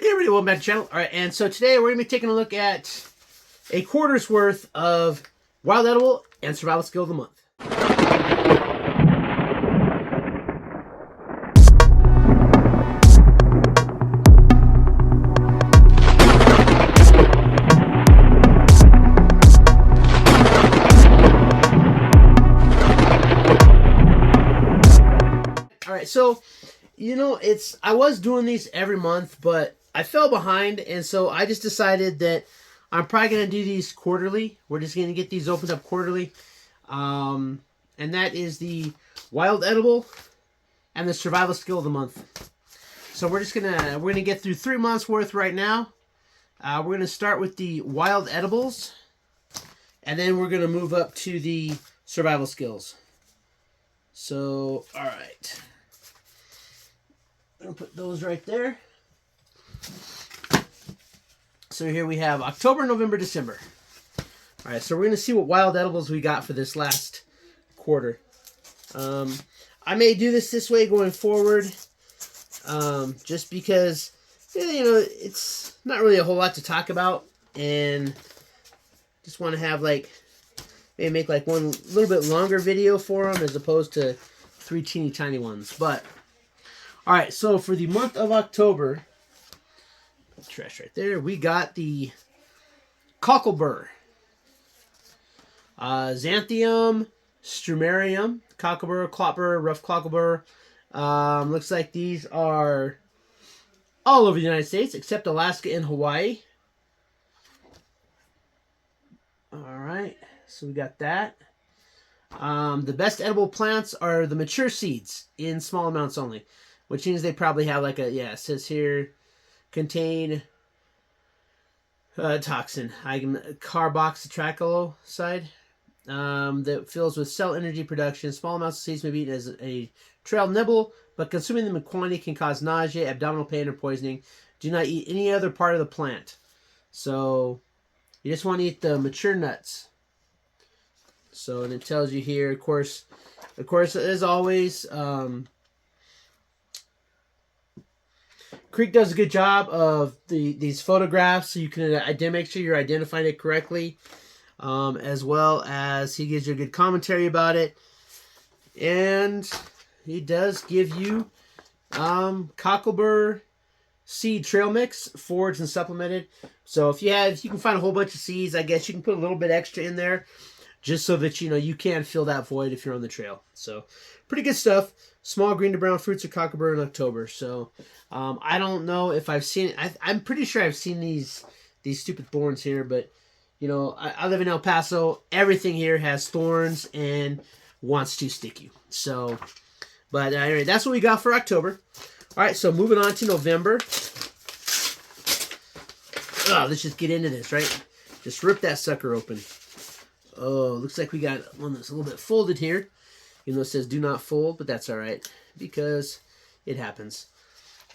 Hey everybody, welcome back to the channel. Alright, and so today we're going to be taking a look at a quarter's worth of Wild Edible and Survival Skill of the Month. Alright, so, you know, I was doing these every month, but I fell behind, and so I just decided that I'm probably going to do these quarterly. We're just going to get these opened up quarterly. And that is the Wild Edible and the Survival Skill of the Month. So we're going to get through 3 months worth right now. We're going to start with the Wild Edibles, and then we're going to move up to the Survival Skills. So, alright. I'm going to put those right there. So here we have October, November, December. All right, so we're going to see what wild edibles we got for this last quarter. I may do this way going forward, just because, you know, it's not really a whole lot to talk about, and just want to have maybe make one little bit longer video for them as opposed to 3 teeny tiny ones. But all right, so for the month of October, trash right there, we got the Cocklebur, Xanthium, Strumarium, Cocklebur, Clotbur, Rough Cocklebur. Looks like these are all over the United States except Alaska and Hawaii. Alright, so we got that. The best edible plants are the mature seeds in small amounts only, which means they probably have it says here, contain toxin, carboxytracyloside, that fills with cell energy production. Small amounts of seeds may be eaten as a trail nibble, but consuming them in quantity can cause nausea, abdominal pain, or poisoning. Do not eat any other part of the plant. So you just want to eat the mature nuts. So, and it tells you here, of course, as always, Creek does a good job of these photographs, so you can make sure you're identifying it correctly, as well as he gives you a good commentary about it, and he does give you Cocklebur seed trail mix, foraged and supplemented. So if you can find a whole bunch of seeds, I guess you can put a little bit extra in there, just so that you can fill that void if you're on the trail. So pretty good stuff. Small green to brown fruits of Cocklebur in October. So I don't know if I've seen it. I'm pretty sure I've seen these stupid thorns here, but I live in El Paso. Everything here has thorns and wants to stick you. So, but anyway, that's what we got for October. All right, so moving on to November. Let's just get into this, right? Just rip that sucker open. Oh, looks like we got one that's a little bit folded here. Even though it says do not fold, but that's all right because it happens.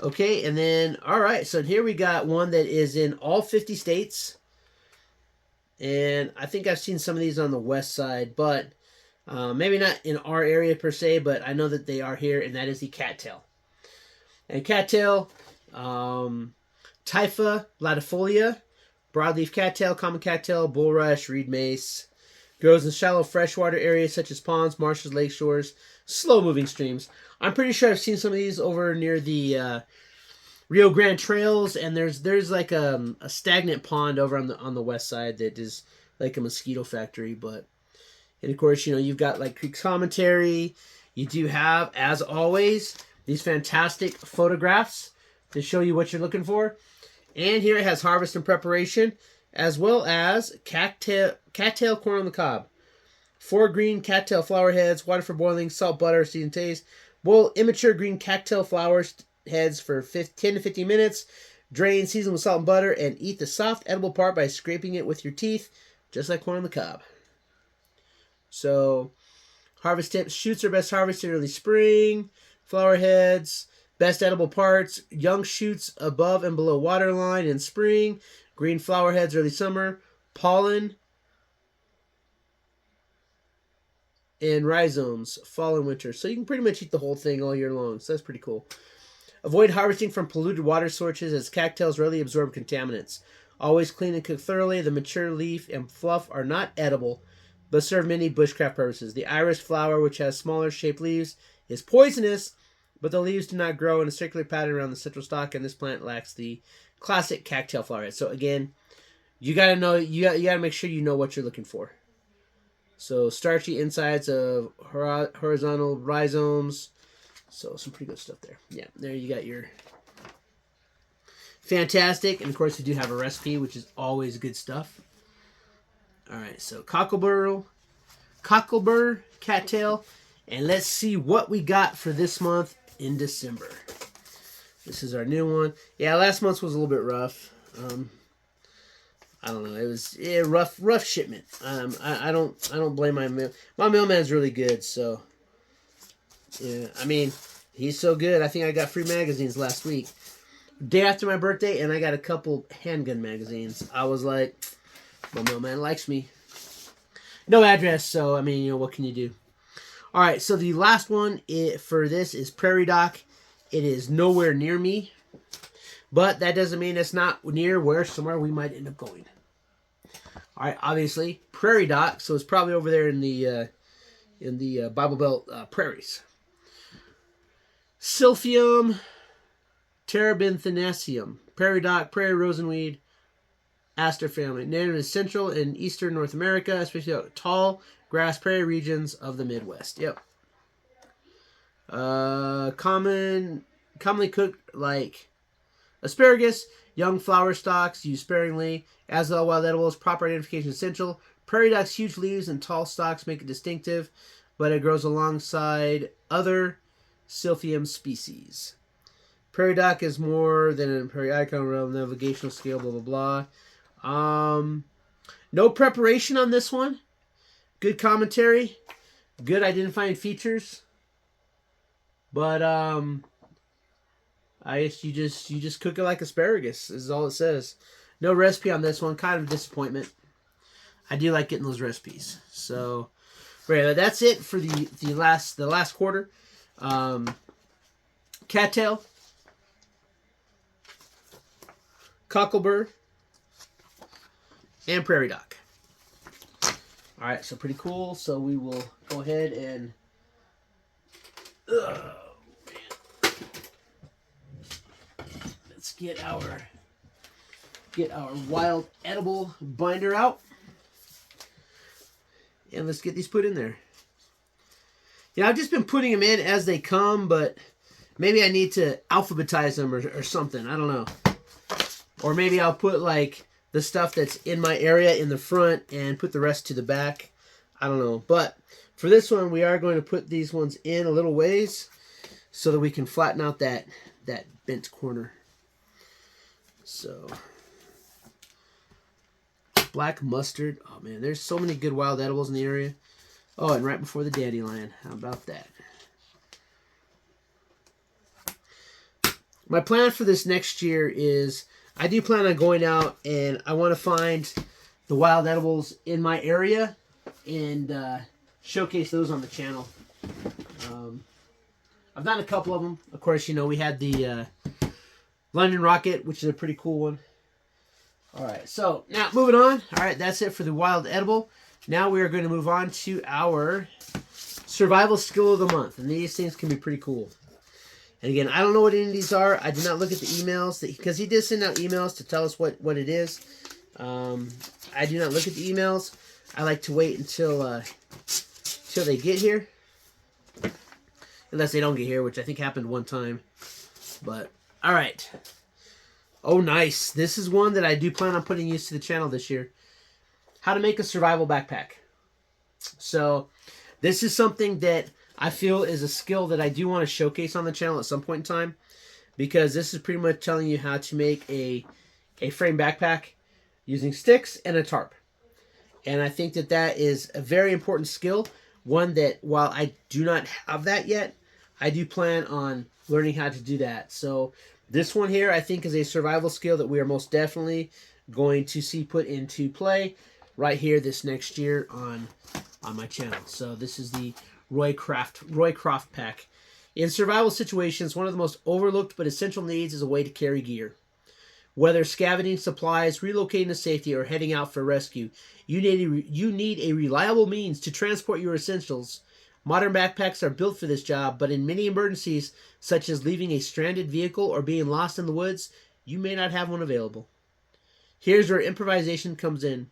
Okay, and then, all right, so here we got one that is in all 50 states. And I think I've seen some of these on the west side, but maybe not in our area per se, but I know that they are here, and that is the cattail. And cattail, Typha latifolia, broadleaf cattail, common cattail, bulrush, reed mace. Grows in shallow freshwater areas such as ponds, marshes, lake shores, slow-moving streams. I'm pretty sure I've seen some of these over near the Rio Grande trails, and there's like a stagnant pond over on the west side that is like a mosquito factory. But and of course, you've got like Creek's commentary. You do have, as always, these fantastic photographs to show you what you're looking for. And here it has harvest and preparation, as well as cattail corn on the cob. 4 green cattail flower heads, water for boiling, salt, butter, seasoned taste. Boil immature green cattail flowers heads for 10 to 15 minutes. Drain, season with salt and butter, and eat the soft edible part by scraping it with your teeth, just like corn on the cob. So, harvest tips. Shoots are best harvested early spring. Flower heads, best edible parts. Young shoots above and below waterline in spring. Green flower heads early summer. Pollen and rhizomes fall and winter. So you can pretty much eat the whole thing all year long. So that's pretty cool. Avoid harvesting from polluted water sources as cattails rarely absorb contaminants. Always clean and cook thoroughly. The mature leaf and fluff are not edible, but serve many bushcraft purposes. The iris flower, which has smaller shaped leaves, is poisonous, but the leaves do not grow in a circular pattern around the central stalk, and this plant lacks the classic cattail flower head. So again, you gotta know, you gotta make sure you know what you're looking for. So starchy insides of horizontal rhizomes. So some pretty good stuff there. Yeah, there you got your fantastic. And of course, you do have a recipe, which is always good stuff. All right, so cocklebur, cattail, and let's see what we got for this month in December. This is our new one. Yeah, last month's was a little bit rough. I don't know. It was rough shipment. I don't blame my mail. My mailman's really good, so yeah. I mean, he's so good. I think I got free magazines last week, day after my birthday, and I got a couple handgun magazines. I was like, my mailman likes me. No address, so I mean, you know, what can you do? All right, so the last one for this is Prairie Dock. It is nowhere near me, but that doesn't mean it's not near somewhere we might end up going. All right, obviously Prairie Dock, so it's probably over there in the Bible Belt prairies. Silphium terebinthinaceum, Prairie Dock, prairie rosenweed, aster family, native in Central and Eastern North America, especially out tall grass prairie regions of the Midwest. Yep. Commonly cooked like asparagus. Young flower stalks used sparingly. As all wild edibles, proper identification is essential. Prairie dock's huge leaves and tall stalks make it distinctive, but it grows alongside other Silphium species. Prairie dock is more than a prairie icon, realm, navigational scale, blah, blah, blah. No preparation on this one. Good commentary. Good identifying features. But, I guess you just cook it like asparagus is all it says. No recipe on this one. Kind of a disappointment. I do like getting those recipes. So, right, that's it for the last quarter. Cattail, cocklebur, and prairie dock. All right, so pretty cool. So we will go ahead and. Let's get our wild edible binder out. And let's get these put in there. Yeah, I've just been putting them in as they come, but maybe I need to alphabetize them or something. I don't know. Or maybe I'll put like the stuff that's in my area in the front and put the rest to the back. I don't know. But for this one, we are going to put these ones in a little ways so that we can flatten out that bent corner. So, black mustard. Oh man, there's so many good wild edibles in the area. Oh, and right before the dandelion. How about that? My plan for this next year is I do plan on going out and I want to find the wild edibles in my area and showcase those on the channel. I've done a couple of them. Of course, you know, we had the London Rocket, which is a pretty cool one. All right, so now moving on. All right, that's it for the wild edible. Now we are going to move on to our survival skill of the month. And these things can be pretty cool. And again, I don't know what any of these are. I did not look at the emails because he did send out emails to tell us what it is. I do not look at the emails. I like to wait until they get here. Unless they don't get here, which I think happened one time. But, all right. Oh, nice. This is one that I do plan on putting use to the channel this year. How to make a survival backpack. So, this is something that I feel is a skill that I do want to showcase on the channel at some point in time. Because this is pretty much telling you how to make a frame backpack using sticks and a tarp. And I think that is a very important skill. One that, while I do not have that yet, I do plan on learning how to do that. So this one here, I think, is a survival skill that we are most definitely going to see put into play right here this next year on my channel. So this is the Roy Croft pack. In survival situations, one of the most overlooked but essential needs is a way to carry gear. Whether scavenging supplies, relocating to safety, or heading out for rescue, you need a reliable means to transport your essentials. Modern backpacks are built for this job, but in many emergencies, such as leaving a stranded vehicle or being lost in the woods, you may not have one available. Here's where improvisation comes in.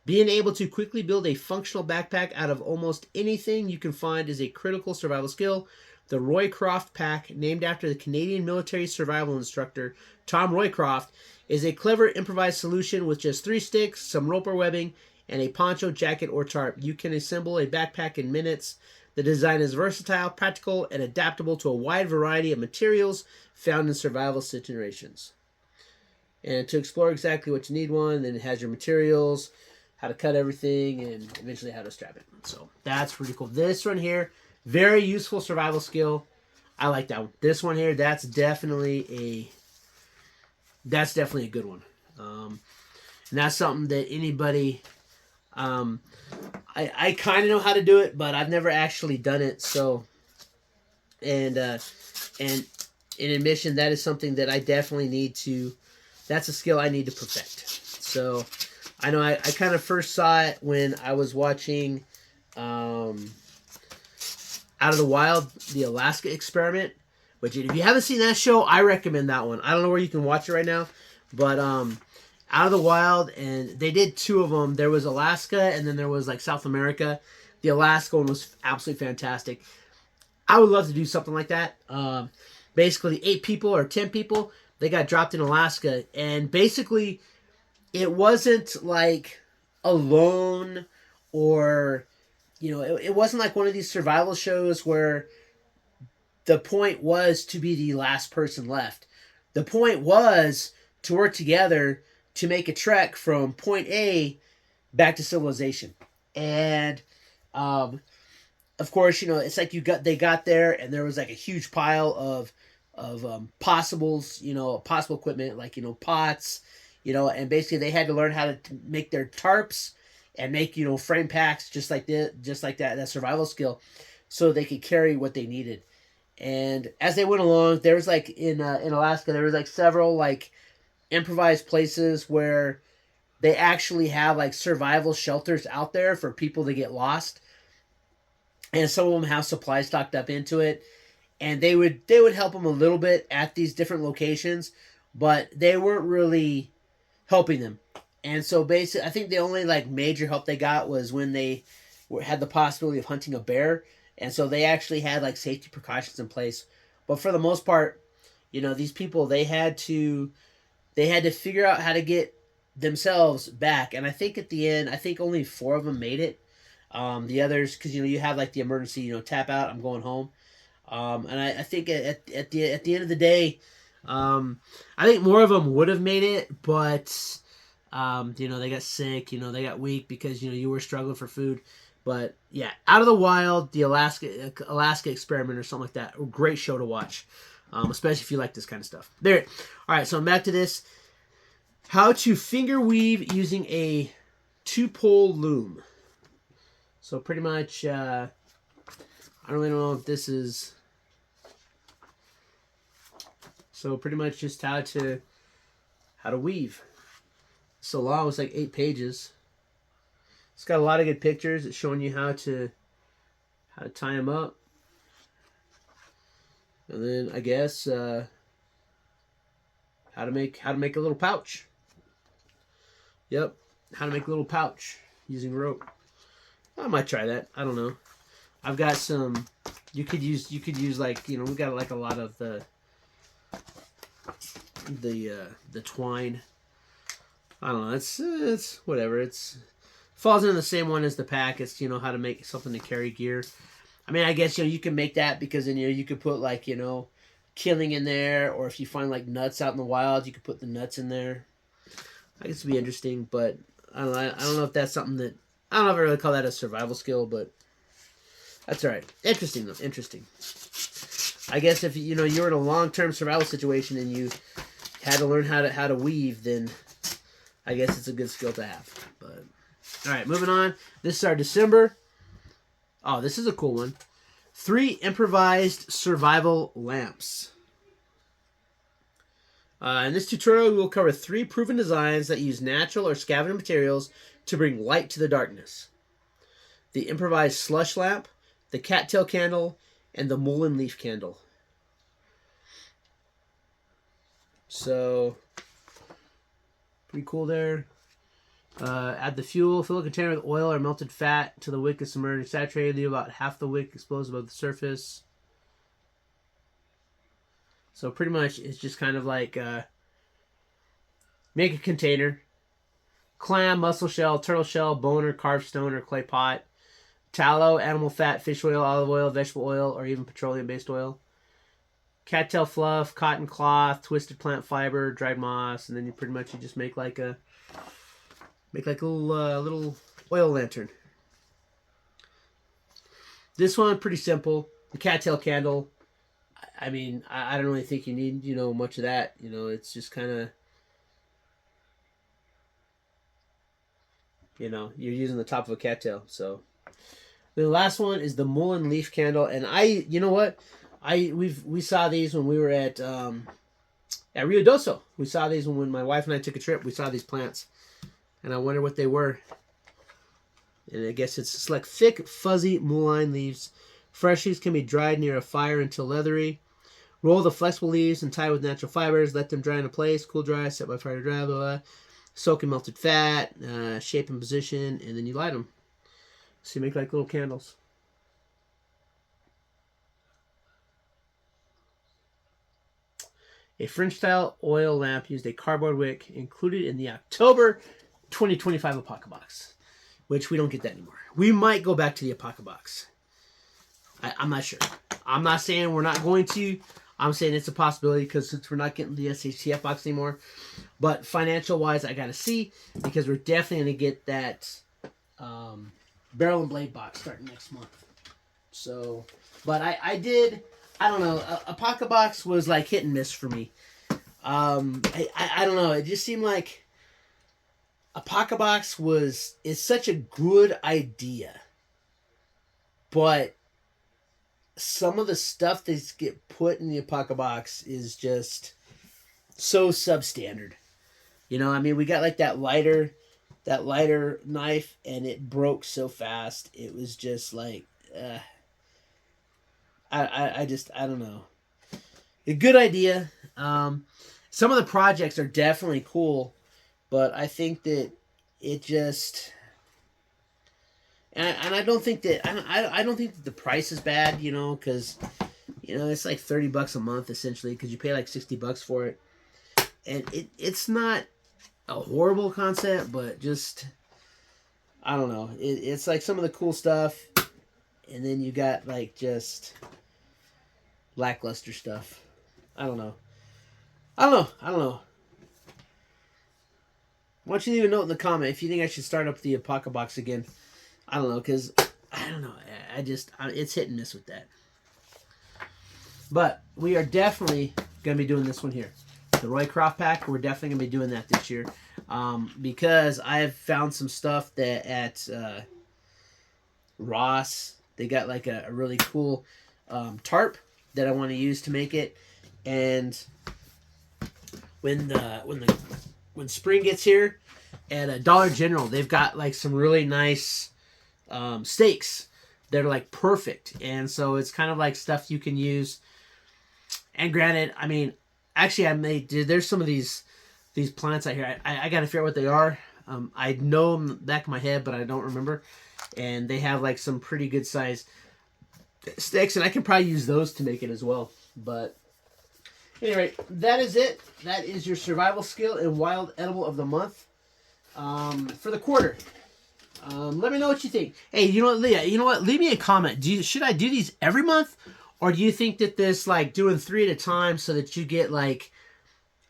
Being able to quickly build a functional backpack out of almost anything you can find is a critical survival skill. The Roycroft Pack, named after the Canadian military survival instructor Tom Roycroft, is a clever improvised solution with just 3 sticks, some rope or webbing, and a poncho, jacket, or tarp. You can assemble a backpack in minutes. The design is versatile, practical, and adaptable to a wide variety of materials found in survival situations. And to explore exactly what you need one, then it has your materials, how to cut everything, and eventually how to strap it. So that's pretty cool. This one here, very useful survival skill. I like that one. This one here, that's definitely a good one. And that's something that anybody, I kind of know how to do it, but I've never actually done it. So, and in admission, that is something that I definitely need to. That's a skill I need to perfect. So, I know I kind of first saw it when I was watching Out of the Wild, the Alaska Experiment. Which, if you haven't seen that show, I recommend that one. I don't know where you can watch it right now, but Out of the Wild, and they did 2 of them. There was Alaska, and then there was like South America. The Alaska one was absolutely fantastic. I would love to do something like that. Basically, 8 people or 10 people, they got dropped in Alaska, and basically, it wasn't like Alone or, it wasn't like one of these survival shows where the point was to be the last person left. The point was to work together to make a trek from point A back to civilization. And, of course, it's like they got there and there was like a huge pile of possibles, possible equipment, like, pots, and basically they had to learn how to make their tarps and make, frame packs just like that survival skill so they could carry what they needed. And as they went along, there was like in Alaska, there was like several like improvised places where they actually have like survival shelters out there for people to get lost. And some of them have supplies stocked up into it. And they would help them a little bit at these different locations, but they weren't really helping them. And so basically, I think the only like major help they got was when they had the possibility of hunting a bear, and so they actually had like safety precautions in place. But for the most part, these people they had to figure out how to get themselves back. And I think at the end, I think only 4 of them made it. The others, because you have like the emergency, tap out, I'm going home. And I think at the end of the day, I think more of them would have made it, but they got sick, they got weak because you were struggling for food. But yeah, Out of the Wild, the Alaska Experiment or something like that, a great show to watch, especially if you like this kind of stuff. There, all right. So I'm back to this: how to finger weave using a 2-pole loom. So pretty much, I don't really know if this is. So pretty much just how to weave. So long was like 8 pages. It's got a lot of good pictures. It's showing you how to tie them up. And then I guess how to make a little pouch. Yep, how to make a little pouch using rope. I might try that. I don't know. I've got some. You could use like we got like a lot of the twine. I don't know. It's whatever. It's falls into the same one as the pack. It's how to make something to carry gear. I mean, I guess you can make that because then you could put like killing in there, or if you find like nuts out in the wild, you could put the nuts in there. I guess it'd be interesting, but I don't know if that's something that I don't know if I really call that a survival skill, but that's all right. Interesting though. Interesting. I guess if you were in a long-term survival situation and you had to learn how to weave, then I guess it's a good skill to have. But all right, moving on. This is our December. Oh, this is a cool one. 3 improvised survival lamps. In this tutorial, we will cover 3 proven designs that use natural or scavenged materials to bring light to the darkness. The improvised slush lamp, the cattail candle, and the mullein leaf candle. So, pretty cool there. Add the fuel, fill a container with oil or melted fat until the wick is submerged, saturated, leave about half the wick exposed above the surface. So pretty much it's just kind of like make a container. Clam, mussel shell, turtle shell, boner, carved stone, or clay pot. Tallow, animal fat, fish oil, olive oil, vegetable oil, or even petroleum-based oil. Cattail fluff, cotton cloth, twisted plant fiber, dried moss, and then you pretty much just make like a little oil lantern. This one pretty simple. The cattail candle. I mean, I don't really think you need much of that. It's just kind of you're using the top of a cattail. So the last one is the mullein leaf candle, and we saw these when we were at Rio Doso. We saw these when my wife and I took a trip. We saw these plants, and I wonder what they were. And I guess it's like thick, fuzzy mullein leaves. Fresh leaves can be dried near a fire until leathery. Roll the flexible leaves and tie with natural fibers. Let them dry in place. Cool dry. Set by fire to dry. Blah, blah. Soak in melted fat. Shape and position. And then you light them. So you make like little candles. A French-style oil lamp used a cardboard wick included in the October 2025 Apoca box, which we don't get that anymore. We might go back to the Apoca box. I'm not sure. I'm not saying we're not going to. I'm saying it's a possibility because since we're not getting the SHTF box anymore. But financial-wise, I got to see because we're definitely going to get that Barrel and Blade box starting next month. So, but I don't know. Apoca box was like hit and miss for me. I don't know. It just seemed like Apoca box is such a good idea, but some of the stuff that get put in the Apoca box is just so substandard. I mean, we got like that lighter knife, and it broke so fast. It was just like, I don't know. A good idea. Some of the projects are definitely cool, but I think that it just. And I don't think that I don't think that the price is bad, because it's like $30 a month essentially because you pay like $60 for it, and it's not a horrible concept, but just I don't know. It's like some of the cool stuff, and then you got like just lackluster stuff. I don't know. Why don't you leave a note in the comment if you think I should start up the Apoca box again. I don't know, because, I don't know, it's hit and miss with that. But we are definitely going to be doing this one here. The Roycroft pack, we're definitely going to be doing that this year. Because I have found some stuff that at Ross, they got like a really cool tarp that I want to use to make it. And when spring gets here, at Dollar General, they've got like some really nice stakes that are like perfect, and so it's kind of like stuff you can use. And granted, I mean, actually, there's some of these plants out here. I gotta figure out what they are. I know them in the back of my head, but I don't remember. And they have like some pretty good size stakes, and I can probably use those to make it as well. But anyway, that is it. That is your survival skill and wild edible of the month for the quarter. Let me know what you think. Hey, you know what, Leah? You know what? Leave me a comment. Should I do these every month, or do you think that this like doing 3 at a time so that you get like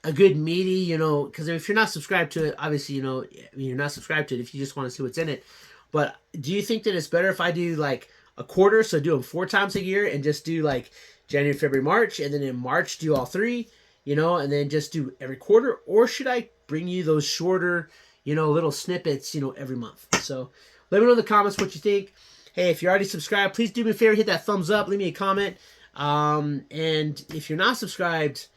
a good meaty? Because if you're not subscribed to it, obviously you're not subscribed to it if you just want to see what's in it. But do you think that it's better if I do like a quarter, so do them 4 times a year, and just do like January, February, March, and then in March do all 3, and then just do every quarter, or should I bring you those shorter? Little snippets, every month. So let me know in the comments what you think. Hey, if you're already subscribed, please do me a favor, hit that thumbs up, leave me a comment. And if you're not subscribed,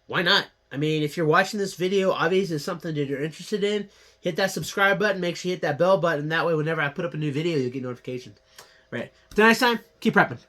why not? I mean, if you're watching this video, obviously it's something that you're interested in. Hit that subscribe button. Make sure you hit that bell button. That way, whenever I put up a new video, you'll get notifications. Right. Until next time, keep prepping.